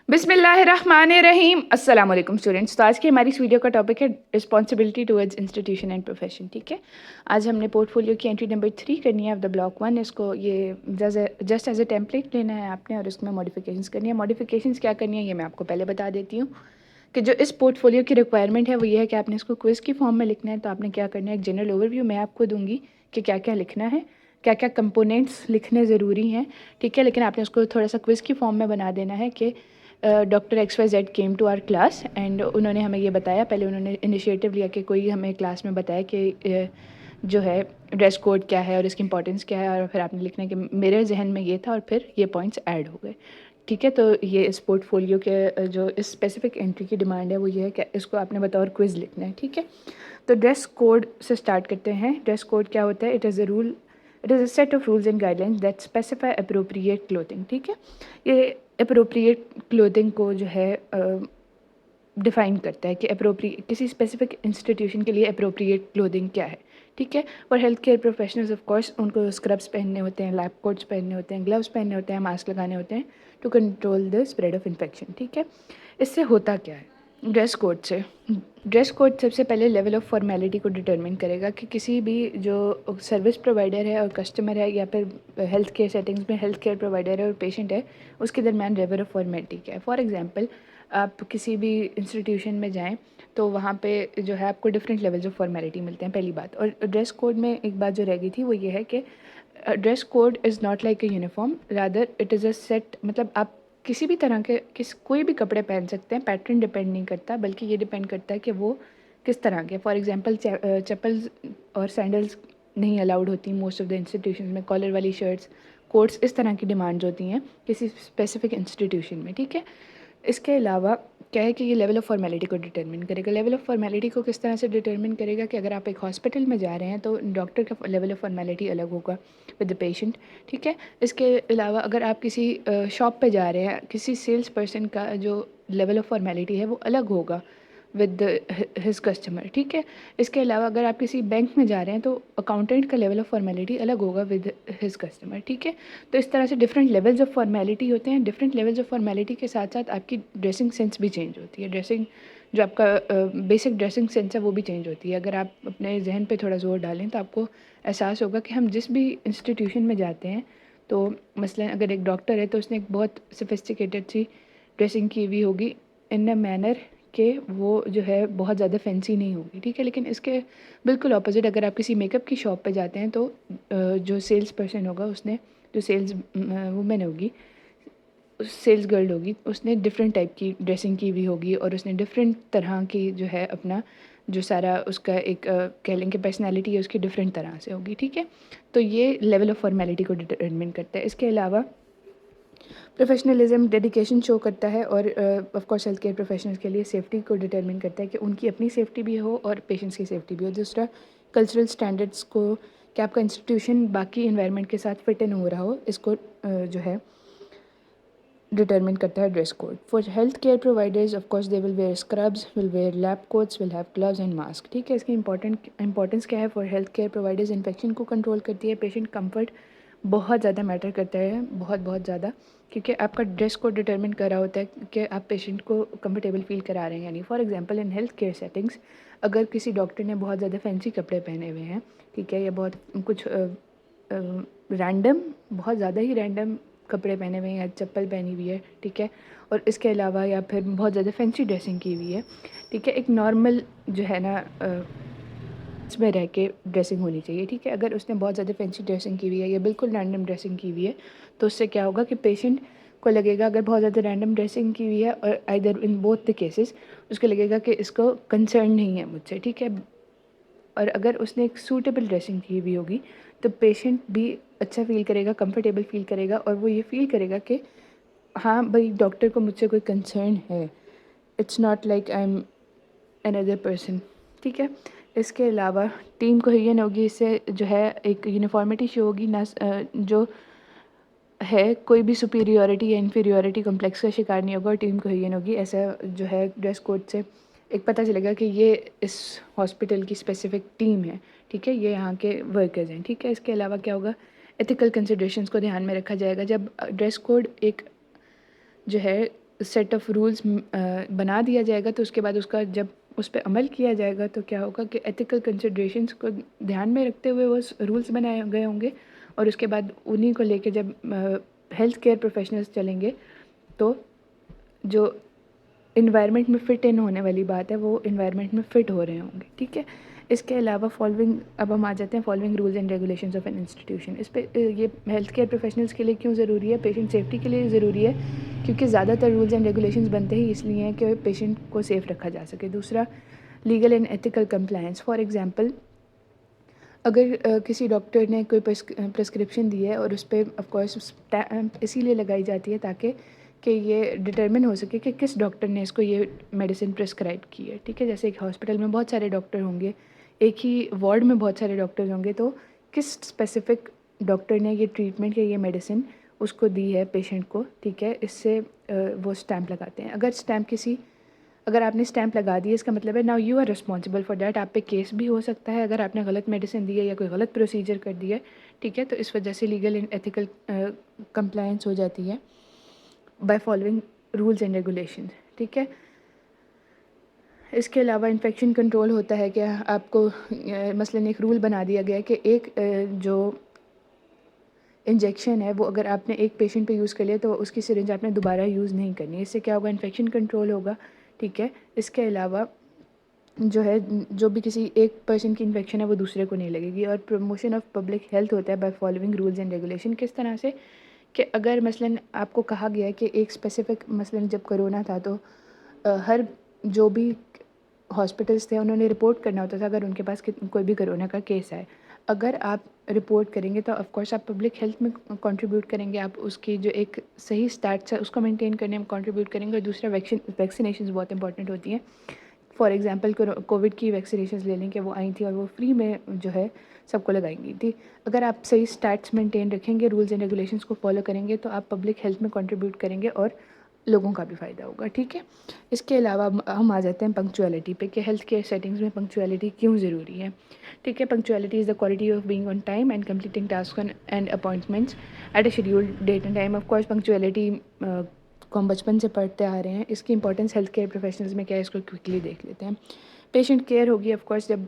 बिस्मिल्लाहिर्रहमानिर्रहीम। अस्सलाम वालेकुम स्टूडेंट्स। तो आज की हमारी इस वीडियो का टॉपिक है responsibility towards institution and profession. ठीक है, आज हमने पोर्टफोलियो की एंट्री नंबर 3 करनी है ऑफ द ब्लॉक 1। इसको ये जस्ट एज ए टेम्पलेट लेना है आपने और इसमें मॉडिफिकेशंस करनी है। मॉडिफिकेशंस क्या करनी है ये मैं आपको पहले बता देती हूँ कि जो इस पोर्टफोलियो की रिक्वायरमेंट है वो ये है कि आपने इसको क्विज़ की फॉर्म में लिखना है। तो आपने क्या करना है, एक जनरल ओवरव्यू मैं आपको दूंगी कि क्या क्या लिखना है, क्या क्या कंपोनेंट्स लिखने ज़रूरी हैं। ठीक है, लेकिन आपने उसको थोड़ा सा क्विज़ की फॉर्म में बना देना है कि doctor XYZ came to our class and उन्होंने हमें ये बताया, पहले उन्होंने इनिशिएटिव लिया कि कोई हमें क्लास में बताया कि जो है ड्रेस कोड क्या है और इसकी इंपॉर्टेंस क्या है, और फिर आपने लिखना है कि मेरे जहन में ये था और फिर ये पॉइंट्स ऐड हो गए। ठीक है, तो ये इस पोर्टफोलियो के जो इस स्पेसिफिक एंट्री की डिमांड है वो ये है कि इसको आपने बतौर क्विज़ लिखना है। ठीक है, तो ड्रेस कोड से स्टार्ट करते हैं। ड्रेस कोड क्या होता है? It is a set of rules and guidelines that specify appropriate clothing. ठीक है, ये अप्रोप्रिएट क्लोथिंग को जो है डिफ़ाइन करता है कि अप्रोप्रिएट किसी स्पेसिफिक इंस्टीट्यूशन के लिए अप्रोप्रिएट क्लोथिंग क्या है। ठीक है, और health care professionals of course उनको स्क्रब्स पहनने होते हैं, लैब कोट्स पहनने होते हैं, ग्लव्स पहनने होते हैं, मास्क लगाने होते हैं to control the spread of infection. ठीक है, इससे होता क्या है ड्रेस कोड से? ड्रेस कोड सबसे पहले लेवल ऑफ फॉर्मेलिटी को डिटरमिन करेगा कि किसी भी जो सर्विस प्रोवाइडर है और कस्टमर है, या फिर हेल्थ केयर सेटिंग्स में हेल्थ केयर प्रोवाइडर है और पेशेंट है, उसके दरमियान लेवल ऑफ फॉर्मेलिटी क्या है। फॉर एग्जांपल, आप किसी भी इंस्टीट्यूशन में जाएं तो वहाँ पे जो है आपको डिफरेंट लेवल्स ऑफ फॉर्मेलिटी मिलते हैं, पहली बात। और ड्रेस कोड में एक बात जो रह गई थी वो ये है कि dress code is not like a uniform, rather it is a set. मतलब आप किसी भी तरह के कोई भी कपड़े पहन सकते हैं, पैटर्न डिपेंड नहीं करता, बल्कि ये डिपेंड करता है कि वो किस तरह के। फॉर एग्जांपल, चप्पल्स और सैंडल्स नहीं अलाउड होती मोस्ट ऑफ द इंस्टीट्यूशन में, कॉलर वाली शर्ट्स, कोट्स, इस तरह की डिमांड्स होती हैं किसी स्पेसिफिक इंस्टीट्यूशन में। ठीक है, इसके अलावा क्या है कि ये लेवल ऑफ़ फॉर्मेलिटी को डिटरमिन करेगा। लेवल ऑफ़ फॉर्मेलिटी को किस तरह से डिटरमिन करेगा कि अगर आप एक हॉस्पिटल में जा रहे हैं तो डॉक्टर का लेवल ऑफ़ फॉर्मेलिटी अलग होगा विद द पेशेंट। ठीक है, इसके अलावा अगर आप किसी शॉप पे जा रहे हैं, किसी सेल्स पर्सन का जो लेवल ऑफ़ फॉर्मेलिटी है वो अलग होगा विद हिज कस्टमर। ठीक है, इसके अलावा अगर आप किसी बैंक में जा रहे हैं तो अकाउंटेंट का लेवल ऑफ़ फॉर्मेलिटी अलग होगा विद हिज कस्टमर। ठीक है, तो इस तरह से डिफरेंट लेवल्स ऑफ़ फॉर्मेलिटी होते हैं। डिफरेंट लेवल्स ऑफ़ फॉर्मेलिटी के साथ साथ आपकी ड्रेसिंग सेंस भी चेंज होती है। ड्रेसिंग जो आपका बेसिक ड्रेसिंग सेंस है वो भी चेंज होती है। अगर आप अपने जहन पे थोड़ा ज़ोर डालें तो आपको एहसास होगा कि हम जिस भी इंस्टीट्यूशन में जाते हैं, तो मसलन अगर एक डॉक्टर है तो उसने एक बहुत सोफिस्टिकेटेड सी ड्रेसिंग की हुई होगी इन अ मैनर कि वो जो है बहुत ज़्यादा फैंसी नहीं होगी। ठीक है, लेकिन इसके बिल्कुल ऑपोजिट अगर आप किसी मेकअप की शॉप पे जाते हैं तो जो सेल्स पर्सन होगा उसने, जो सेल्स वुमेन होगी, सेल्स गर्ल होगी, उसने डिफरेंट टाइप की ड्रेसिंग की हुई होगी और उसने डिफरेंट तरह की जो है अपना जो सारा उसका एक कह लें कि पर्सनैलिटी है उसकी डिफरेंट तरह से होगी। ठीक है, तो ये लेवल ऑफ़ फॉर्मेलिटी को डिटरमिन करता है। इसके अलावा प्रोफेशनलिज्म डेडिकेशन शो करता है और of course health care professionals के लिए सेफ्टी को डिटरमिन करता है कि उनकी अपनी सेफ्टी भी हो और पेशेंट्स की सेफ्टी भी हो। दूसरा, कल्चरल स्टैंडर्ड्स को, कि आपका इंस्टीट्यूशन बाकी इन्वायरमेंट के साथ फिट इन हो रहा हो, इसको जो है डिटरमिन करता है dress code. For health care providers of course they will where scrubs, will where lab quotes, will have gloves and mask. ठीक है, इसकी इंपॉर्टेंस क्या है? For health care providers infection को कंट्रोल करती है, पेशेंट कंफर्ट बहुत ज़्यादा मैटर करता है, बहुत बहुत ज़्यादा, क्योंकि आपका ड्रेस कोड डिटरमिन कर रहा होता है कि आप पेशेंट को कंफर्टेबल फील करा रहे हैं या नहीं। For example, in health care settings अगर किसी डॉक्टर ने बहुत ज़्यादा फैंसी कपड़े पहने हुए हैं, ठीक है, या बहुत कुछ रैंडम, बहुत ज़्यादा ही रैंडम कपड़े पहने हुए हैं या चप्पल पहनी हुई है, ठीक है, और इसके अलावा या फिर बहुत ज़्यादा फैंसी ड्रेसिंग की हुई है, ठीक है, एक नॉर्मल जो है ना इसमें रह के ड्रेसिंग होनी चाहिए। ठीक है, अगर उसने बहुत ज़्यादा फैंसी ड्रेसिंग की हुई है या बिल्कुल रैंडम ड्रेसिंग की हुई है तो उससे क्या होगा कि पेशेंट को लगेगा, अगर बहुत ज़्यादा रैंडम ड्रेसिंग की हुई है और either in both the cases, उसको लगेगा कि इसको कंसर्न नहीं है मुझसे। ठीक है, और अगर उसने एक सूटेबल ड्रेसिंग की हुई होगी तो पेशेंट भी अच्छा फील करेगा, कंफर्टेबल फील करेगा, और वो ये फील करेगा कि हाँ भाई, डॉक्टर को मुझसे कोई कंसर्न है, it's not like I am another person. ठीक है, इसके अलावा टीम कोहेजन होगी, इससे जो है एक यूनिफॉर्मिटी शो होगी ना, जो है कोई भी सुपीरियॉरिटी या इन्फीरियॉरिटी कॉम्प्लेक्स का शिकार नहीं होगा और टीम कोहेजन होगी। ऐसा जो है ड्रेस कोड से एक पता चलेगा कि ये इस हॉस्पिटल की स्पेसिफिक टीम है, ठीक है, ये यहाँ के वर्कर्स हैं। ठीक है, इसके अलावा क्या होगा, एथिकल कंसिड्रेशंस को ध्यान में रखा जाएगा। जब ड्रेस कोड एक जो है सेट ऑफ रूल्स बना दिया जाएगा, तो उसके बाद उसका जब उस पर अमल किया जाएगा तो क्या होगा कि एथिकल कंसिड्रेशंस को ध्यान में रखते हुए वो रूल्स बनाए गए होंगे, और उसके बाद उन्हीं को लेके जब हेल्थ केयर प्रोफेशनल्स चलेंगे तो जो इन्वायरमेंट में फ़िट इन होने वाली बात है वो इन्वायरमेंट में फ़िट हो रहे होंगे, ठीक है। इसके अलावा फॉलोइंग, अब हम आ जाते हैं following rules and regulations of an institution. इस पे ये हेल्थ केयर प्रोफेशनल्स के लिए क्यों ज़रूरी है, पेशेंट सेफ्टी के लिए ज़रूरी है, क्योंकि ज़्यादातर रूल्स एंड रेगुलेशंस बनते ही इसलिए हैं कि पेशेंट को सेफ़ रखा जा सके। दूसरा, legal and ethical compliance. For example, अगर किसी डॉक्टर ने कोई प्रिस्क्रिप्शन दी है और उस पर ऑफकोर्स स्टैम्प इसीलिए लगाई जाती है ताकि कि ये डिटर्मिन हो सके कि किस डॉक्टर ने इसको ये मेडिसिन प्रिस्क्राइब की है, ठीक है। जैसे एक हॉस्पिटल में बहुत सारे डॉक्टर होंगे, एक ही वार्ड में बहुत सारे डॉक्टर्स होंगे, तो किस स्पेसिफिक डॉक्टर ने ये ट्रीटमेंट या ये मेडिसिन उसको दी है पेशेंट को, ठीक है, इससे वो स्टैम्प लगाते हैं। अगर आपने स्टैम्प लगा दिया, इसका मतलब है now you are responsible for that. आप पे केस भी हो सकता है अगर आपने गलत मेडिसिन दी है या कोई गलत प्रोसीजर कर दिया है, ठीक है। तो इस वजह से लीगल एंड एथिकल कंप्लायंस हो जाती है by following rules and regulation, ठीक है। इसके अलावा इन्फेक्शन कंट्रोल होता है कि आपको मसलन एक रूल बना दिया गया है कि एक जो इंजेक्शन है वो अगर आपने एक पेशेंट पे यूज़ कर लिया तो उसकी सिरिंज आपने दोबारा यूज़ नहीं करनी है। इससे क्या होगा, इन्फेक्शन कंट्रोल होगा, ठीक है। इसके अलावा जो है, जो भी किसी एक पर्सन की इन्फेक्शन है वो दूसरे को नहीं लगेगी। और प्रमोशन ऑफ पब्लिक हेल्थ होता है by following rules and regulation. किस तरह से कि अगर मसलन आपको कहा गया है कि एक स्पेसिफिक, मसलन जब कोरोना था तो हर जो भी हॉस्पिटल्स थे उन्होंने रिपोर्ट करना होता था अगर उनके पास कोई भी कोरोना का केस आए। अगर आप रिपोर्ट करेंगे तो ऑफ कोर्स आप पब्लिक हेल्थ में कंट्रीब्यूट करेंगे, आप उसकी जो एक सही स्टैट्स है उसको मेंटेन करने में कंट्रीब्यूट करेंगे। और दूसरा, वैक्सीनेशन बहुत इंपॉर्टेंट होती हैं। फॉर एग्जांपल कोविड की वैक्सीनेशन ले लें कि वो आई थी और वो फ्री में जो है सबको लगाई गई थी। अगर आप सही स्टैट्स मेंटेन रखेंगे, रूल्स एंड रेगुलेशंस को फॉलो करेंगे, तो आप पब्लिक हेल्थ में कंट्रीब्यूट करेंगे और लोगों का भी फ़ायदा होगा, ठीक है। इसके अलावा हम आ जाते हैं पंक्चुअलिटी पे कि हेल्थ केयर सेटिंग्स में पंक्चुअलिटी क्यों ज़रूरी है, ठीक है। Punctuality is the quality of being on time and completing task and appointments at a scheduled date and time. Of course punctuality को हम बचपन से पढ़ते आ रहे हैं। इसकी इंपॉर्टेंस हेल्थ केयर प्रोफेशनल्स में क्या है, इसको क्विकली देख लेते हैं। पेशेंट केयर होगी, ऑफ कोर्स जब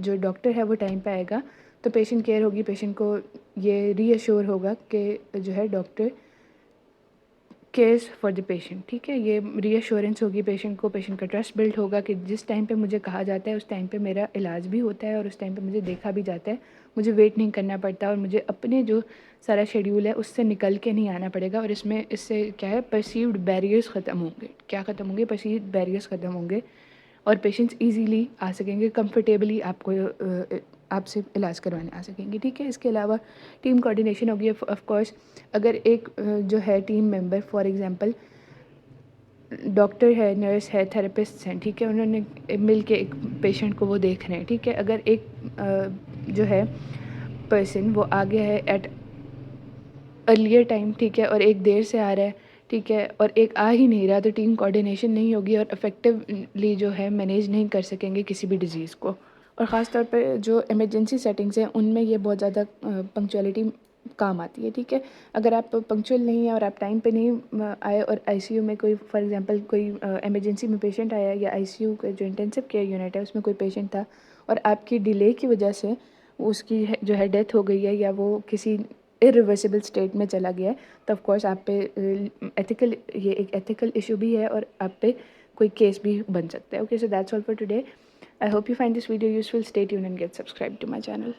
जो डॉक्टर है वो टाइम पे आएगा तो पेशेंट केयर होगी, पेशेंट को ये रीअश्योर होगा कि जो है doctor cares for the patient, ठीक है। ये रीअश्योरेंस होगी पेशेंट को, पेशेंट का ट्रस्ट बिल्ड होगा कि जिस टाइम पे मुझे कहा जाता है उस टाइम पे मेरा इलाज भी होता है और उस टाइम पे मुझे देखा भी जाता है, मुझे वेट नहीं करना पड़ता और मुझे अपने जो सारा शेड्यूल है उससे निकल के नहीं आना पड़ेगा। और इससे क्या है, परसीव्ड बैरियर्स ख़त्म होंगे। क्या ख़त्म होंगे, परसीव्ड बैरियर्स ख़त्म होंगे और पेशेंट्स ईजीली आ सकेंगे, कंफर्टेबली आपसे इलाज करवाने आ सकेंगे, ठीक है। इसके अलावा टीम कोऑर्डिनेशन होगी। ऑफ कोर्स अगर एक जो है team member, for example doctor है, नर्स है, थेरेपिस्ट हैं, ठीक है, उन्होंने मिल के एक पेशेंट को वो देख रहे हैं, ठीक है। अगर एक जो है पर्सन वो आ गया है एट अर्लियर टाइम, ठीक है, और एक देर से आ रहा है, ठीक है, और एक आ ही नहीं रहा, तो टीम कोऑर्डिनेशन नहीं होगी और इफ़ेक्टिवली जो है मैनेज नहीं कर सकेंगे किसी भी डिज़ीज़ को। और ख़ास तौर पे जो इमरजेंसी सेटिंग्स हैं उनमें ये बहुत ज़्यादा पंक्चुअलिटी काम आती है, ठीक है। अगर आप पंक्चुअल नहीं हैं और आप टाइम पे नहीं आए और आईसीयू में कोई, फॉर एग्जांपल कोई इमरजेंसी में पेशेंट आया या आईसीयू का जो इंटेंसिव केयर यूनिट है उसमें कोई पेशेंट था और आपकी डिले की वजह से उसकी जो है डेथ हो गई है या वो किसी इरिवर्सिबल स्टेट में चला गया है, तो ऑफ कोर्स आप पे ये एक एथिकल इशू भी है और आप पे कोई केस भी बन सकता है। Okay, so that's all for today. I hope you find this video useful. Stay tuned and get subscribed to my channel.